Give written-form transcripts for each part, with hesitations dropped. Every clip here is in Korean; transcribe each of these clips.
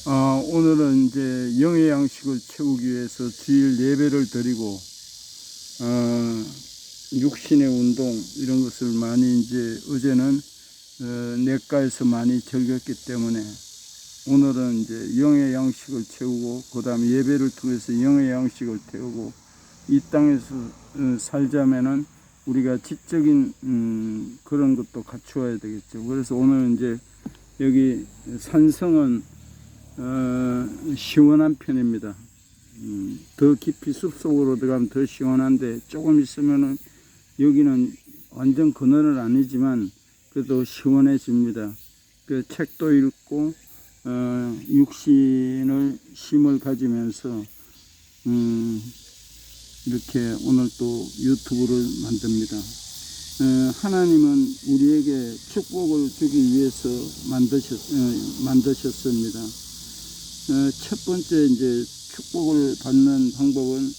오늘은 이제 영의 양식을 채우기 위해서 주일 예배를 드리고, 육신의 운동, 이런 것을 많이 이제 어제는, 냇가에서 많이 즐겼기 때문에 오늘은 이제 영의 양식을 채우고, 그 다음에 예배를 통해서 영의 양식을 태우고, 이 땅에서 살자면은 우리가 지적인, 그런 것도 갖추어야 되겠죠. 그래서 오늘 이제 여기 산성은 시원한 편입니다. 더 깊이 숲속으로 들어가면 더 시원한데, 조금 있으면은 여기는 완전 그늘은 아니지만 그래도 시원해집니다. 그 책도 읽고 육신을 힘을 가지면서 이렇게 오늘 또 유튜브를 만듭니다. 하나님은 우리에게 축복을 주기 위해서 만드셨습니다. 첫 번째 이제 축복을 받는 방법은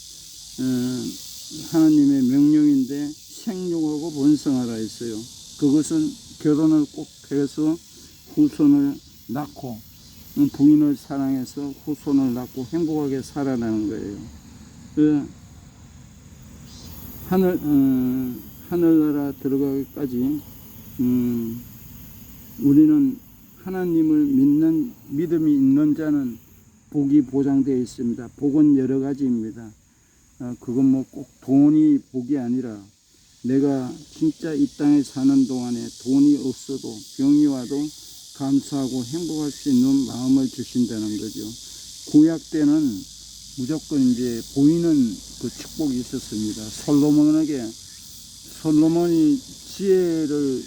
하나님의 명령인데, 생육하고 번성하라 했어요. 그것은 결혼을 꼭 해서 후손을 낳고, 부인을 사랑해서 후손을 낳고 행복하게 살아나는 거예요. 하늘나라 들어가기까지 우리는 하나님을 믿는 믿음이 있는 자는 복이 보장되어 있습니다. 복은 여러 가지입니다. 그건 뭐 꼭 돈이 복이 아니라, 내가 진짜 이 땅에 사는 동안에 돈이 없어도 병이 와도 감사하고 행복할 수 있는 마음을 주신다는 거죠. 구약 때는 무조건 이제 보이는 그 축복이 있었습니다. 솔로몬이 지혜를,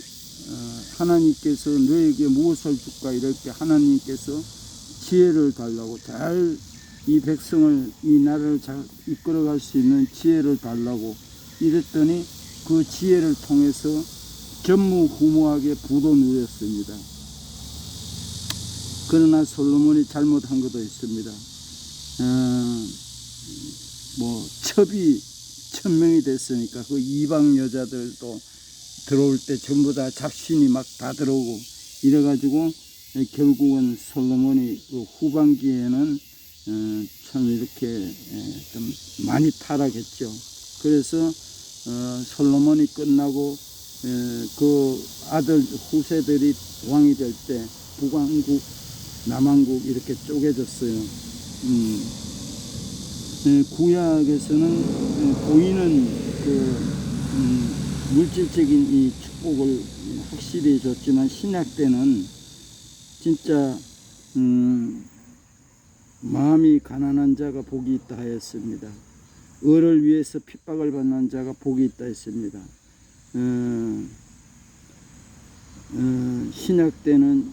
하나님께서 너에게 무엇을 줄까 이렇게 하나님께서 지혜를 달라고, 잘 이 백성을, 이 나라를 잘 이끌어갈 수 있는 지혜를 달라고 이랬더니 그 지혜를 통해서 전무후무하게 부도 누렸습니다. 그러나 솔로몬이 잘못한 것도 있습니다. 첩이 1000명이 됐으니까 그 이방 여자들도 들어올 때 전부 다 잡신이 막 다 들어오고 이래가지고 결국은 솔로몬이 그 후반기에는 참 이렇게 좀 많이 타락했죠. 그래서 솔로몬이 끝나고 그 아들 후세들이 왕이 될 때 북왕국 남왕국 이렇게 쪼개졌어요. 구약에서는 보이는 그 물질적인 이 축복을 확실히 줬지만, 신약 때는 진짜 마음이 가난한 자가 복이 있다 하였습니다. 을을 위해서 핍박을 받는 자가 복이 있다 했습니다. 신약 때는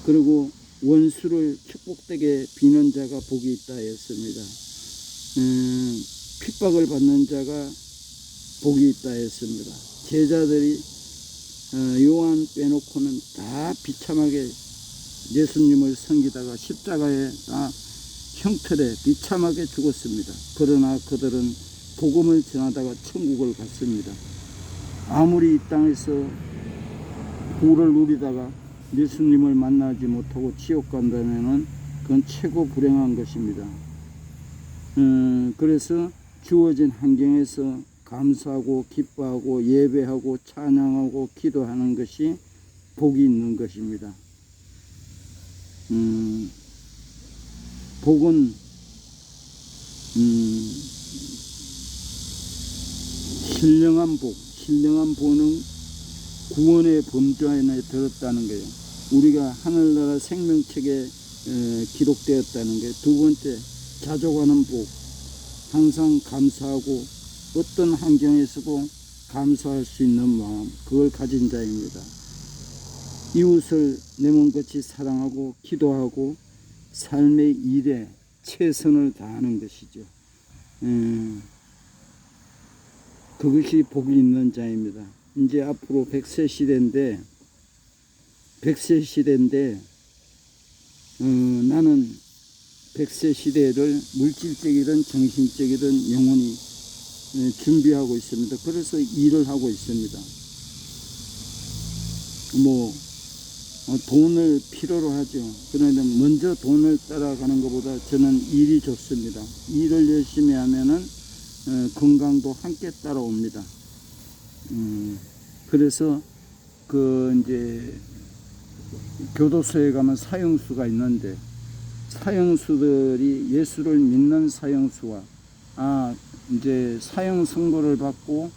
그리고 원수를 축복되게 비는 자가 복이 있다 했습니다. 핍박을 받는 자가 복이 있다 했습니다. 제자들이 요한 빼놓고는 다 비참하게 예수님을 섬기다가 십자가에 다 형틀에 비참하게 죽었습니다. 그러나 그들은 복음을 전하다가 천국을 갔습니다. 아무리 이 땅에서 부를 누리다가 예수님을 만나지 못하고 지옥 간다면은 그건 최고 불행한 것입니다. 그래서 주어진 환경에서 감사하고 기뻐하고 예배하고 찬양하고 기도하는 것이 복이 있는 것입니다. 복은 신령한 복은 구원의 범주 안에 들었다는 거예요. 우리가 하늘나라 생명책에 기록되었다는 거예요. 두 번째, 자족하는 복, 항상 감사하고 어떤 환경에서도 감사할 수 있는 마음, 그걸 가진 자입니다. 이웃을 내 몸같이 사랑하고 기도하고 삶의 일에 최선을 다하는 것이죠. 그것이 복이 있는 자입니다. 이제 앞으로 100세 시대인데 나는 100세 시대를 물질적이든 정신적이든 영혼이 준비하고 있습니다. 그래서 일을 하고 있습니다. 돈을 필요로 하죠. 그런데 먼저 돈을 따라가는 것보다 저는 일이 좋습니다. 일을 열심히 하면은 건강도 함께 따라옵니다. 그래서 이제 교도소에 가면 사형수가 있는데, 사형수들이 예수를 믿는 사형수와 이제 사형 선고를 받고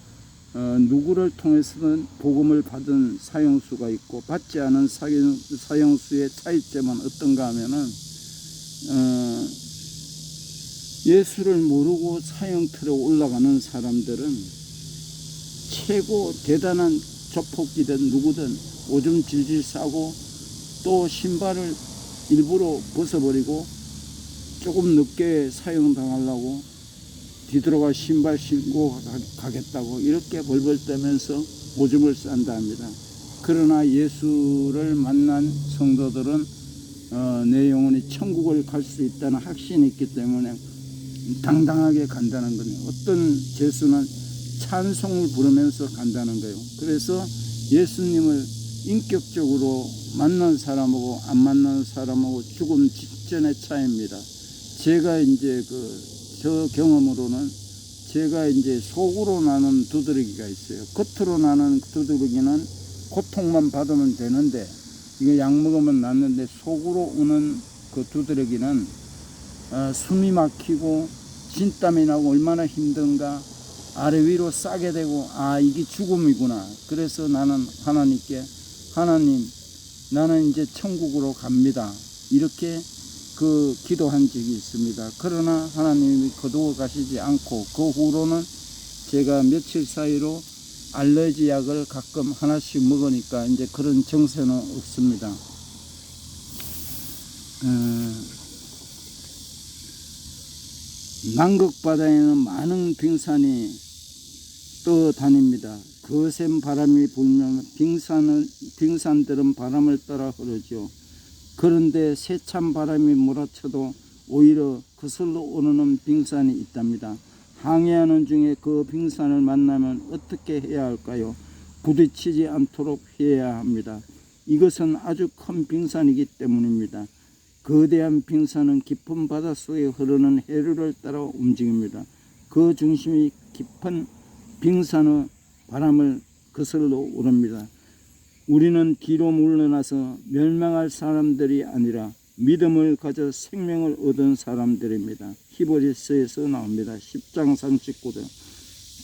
누구를 통해서든 복음을 받은 사형수가 있고 받지 않은 사형수의 차이점은 어떤가 하면은 예수를 모르고 사형틀에 올라가는 사람들은 최고 대단한 조폭이든 누구든 오줌 질질 싸고 또 신발을 일부러 벗어버리고 조금 늦게 사형당하려고 뒤돌아가 신발 신고 가겠다고 이렇게 벌벌 떠면서 오줌을 싼다 합니다. 그러나 예수를 만난 성도들은 내 영혼이 천국을 갈 수 있다는 확신이 있기 때문에 당당하게 간다는 거예요. 어떤 죄수는 찬송을 부르면서 간다는 거예요. 그래서 예수님을 인격적으로 만난 사람하고 안 만난 사람하고 죽음 직전의 차이입니다. 제가 이제 저 경험으로는 제가 이제 속으로 나는 두드러기가 있어요. 겉으로 나는 두드러기는 고통만 받으면 되는데 이게 약 먹으면 낫는데 속으로 오는 그 두드러기는 숨이 막히고 진땀이 나고 얼마나 힘든가 아래 위로 싸게 되고 이게 죽음이구나. 그래서 나는 하나님께 하나님 나는 이제 천국으로 갑니다. 이렇게 기도한 적이 있습니다. 그러나 하나님이 거두어 가시지 않고 그 후로는 제가 며칠 사이로 알레르기 약을 가끔 하나씩 먹으니까 이제 그런 정세는 없습니다. 남극바다에는 많은 빙산이 떠다닙니다. 거센 바람이 불면 빙산들은 바람을 따라 흐르죠. 그런데 세찬 바람이 몰아쳐도 오히려 거슬러 오르는 빙산이 있답니다. 항해하는 중에 그 빙산을 만나면 어떻게 해야 할까요? 부딪히지 않도록 해야 합니다. 이것은 아주 큰 빙산이기 때문입니다. 거대한 빙산은 깊은 바닷속에 흐르는 해류를 따라 움직입니다. 그 중심이 깊은 빙산의 바람을 거슬러 오릅니다. 우리는 뒤로 물러나서 멸망할 사람들이 아니라 믿음을 가져 생명을 얻은 사람들입니다. 히브리서에서 나옵니다. 10장 39절.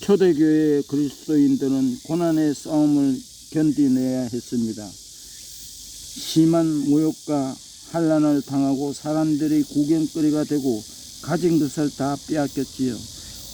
초대교회의 그리스도인들은 고난의 싸움을 견디내야 했습니다. 심한 모욕과 환난을 당하고 사람들이 구경거리가 되고 가진 것을 다 빼앗겼지요.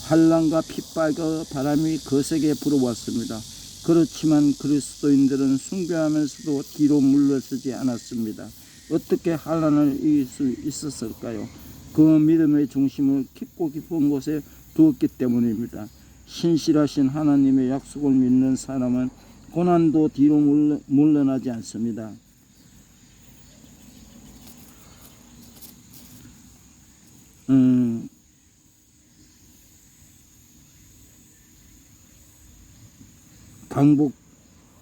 환난과 핍박과 바람이 거세게 불어왔습니다. 그렇지만 그리스도인들은 순교하면서도 뒤로 물러서지 않았습니다. 어떻게 환난을 이길 수 있었을까요? 그 믿음의 중심을 깊고 깊은 곳에 두었기 때문입니다. 신실하신 하나님의 약속을 믿는 사람은 고난도 뒤로 물러나지 않습니다.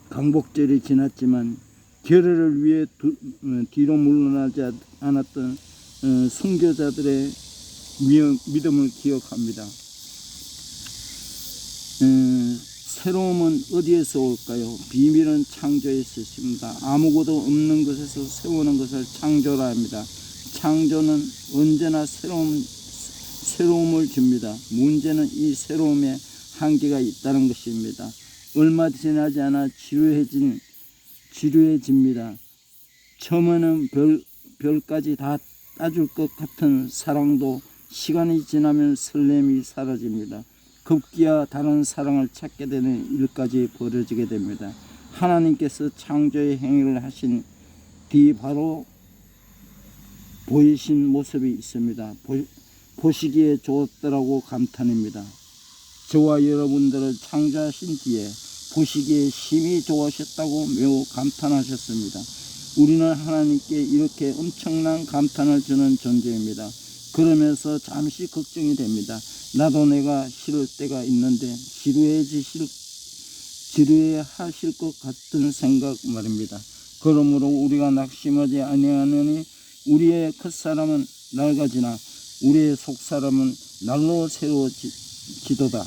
강복절이 지났지만 결례를 위해 뒤로 물러나지 않았던 순교자들의 믿음을 기억합니다. 새로움은 어디에서 올까요? 비밀은 창조에서 있습니다. 아무것도 없는 것에서 세우는 것을 창조라 합니다. 창조는 언제나 새로움을 줍니다. 문제는 이 새로움에 한계가 있다는 것입니다. 얼마 지나지 않아 지루해집니다. 처음에는 별까지 다 따줄 것 같은 사랑도 시간이 지나면 설렘이 사라집니다. 급기야 다른 사랑을 찾게 되는 일까지 벌어지게 됩니다. 하나님께서 창조의 행위를 하신 뒤 바로 보이신 모습이 있습니다. 보시기에 좋았더라고 감탄입니다. 저와 여러분들을 창조하신 뒤에 보시기에 심히 좋아하셨다고 매우 감탄하셨습니다. 우리는 하나님께 이렇게 엄청난 감탄을 주는 존재입니다. 그러면서 잠시 걱정이 됩니다. 나도 내가 싫을 때가 있는데 지루해 하실 것 같은 생각 말입니다. 그러므로 우리가 낙심하지 아니하느니 우리의 겉사람은 낡아지나 우리의 속사람은 날로 새로워지도다.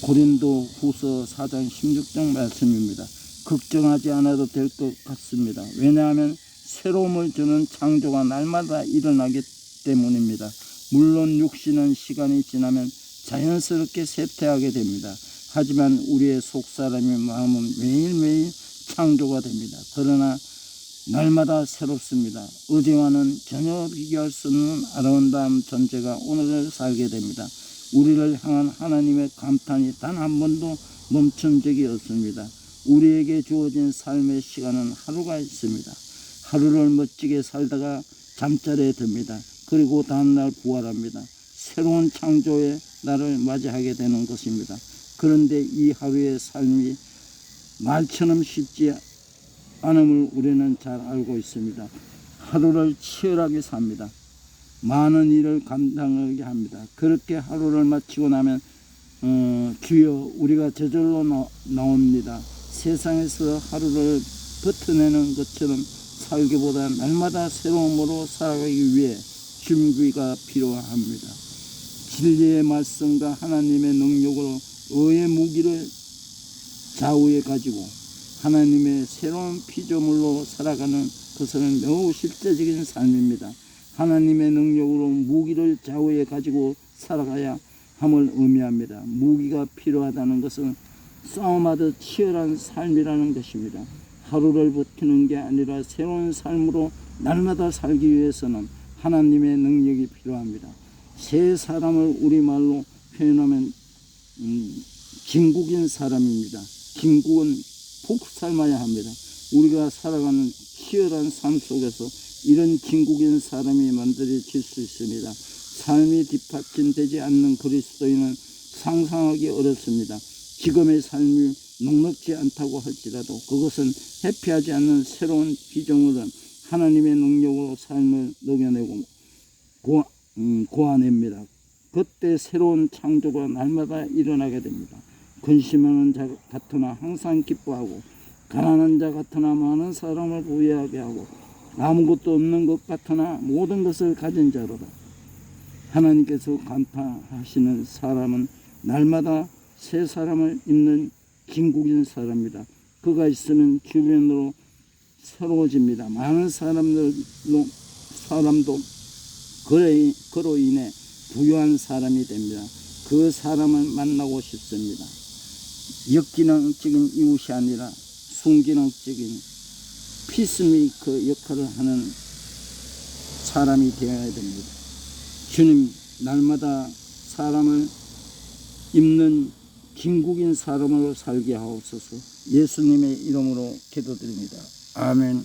고린도 후서 4장 16장 말씀입니다. 걱정하지 않아도 될 것 같습니다. 왜냐하면 새로움을 주는 창조가 날마다 일어나기 때문입니다. 물론 육신은 시간이 지나면 자연스럽게 쇠퇴하게 됩니다. 하지만 우리의 속사람의 마음은 매일매일 창조가 됩니다. 그러나 날마다 새롭습니다. 어제와는 전혀 비교할 수 없는 아름다운 존재가 오늘을 살게 됩니다. 우리를 향한 하나님의 감탄이 단 한 번도 멈춘 적이 없습니다. 우리에게 주어진 삶의 시간은 하루가 있습니다. 하루를 멋지게 살다가 잠자리에 듭니다. 그리고 다음날 부활합니다. 새로운 창조의 날을 맞이하게 되는 것입니다. 그런데 이 하루의 삶이 말처럼 쉽지 않음을 우리는 잘 알고 있습니다. 하루를 치열하게 삽니다. 많은 일을 감당하게 합니다. 그렇게 하루를 마치고 나면 주여 우리가 저절로 나옵니다. 세상에서 하루를 버텨내는 것처럼 살기보다 날마다 새로움으로 살아가기 위해 준비가 필요합니다. 진리의 말씀과 하나님의 능력으로 의의 무기를 좌우에 가지고 하나님의 새로운 피조물로 살아가는 것은 매우 실제적인 삶입니다. 하나님의 능력으로 무기를 좌우에 가지고 살아가야 함을 의미합니다. 무기가 필요하다는 것은 싸움하듯 치열한 삶이라는 것입니다. 하루를 버티는 게 아니라 새로운 삶으로 날마다 살기 위해서는 하나님의 능력이 필요합니다. 새 사람을 우리말로 표현하면 진국인 사람입니다. 진국은 푹 삶아야 합니다. 우리가 살아가는 치열한 삶 속에서 이런 진국인 사람이 만들어질 수 있습니다. 삶이 뒷받침되지 않는 그리스도인은 상상하기 어렵습니다. 지금의 삶이 녹록지 않다고 할지라도 그것은 회피하지 않는 새로운 피조물은 하나님의 능력으로 삶을 녹여내고 고아냅니다. 그때 새로운 창조가 날마다 일어나게 됩니다. 근심하는 자 같으나 항상 기뻐하고 가난한 자 같으나 많은 사람을 부유하게 하고 아무것도 없는 것 같으나 모든 것을 가진 자로다. 하나님께서 간파하시는 사람은 날마다 새 사람을 입는 진국인 사람입니다. 그가 있으면 주변으로 새로워집니다. 많은 사람도 그로 인해 부유한 사람이 됩니다. 그 사람을 만나고 싶습니다. 역기능적인 이웃이 아니라 순기능적인 피스메이커 역할을 하는 사람이 되어야 됩니다. 주님, 날마다 사람을 입는 진국인 사람으로 살게 하옵소서. 예수님의 이름으로 기도드립니다. 아멘.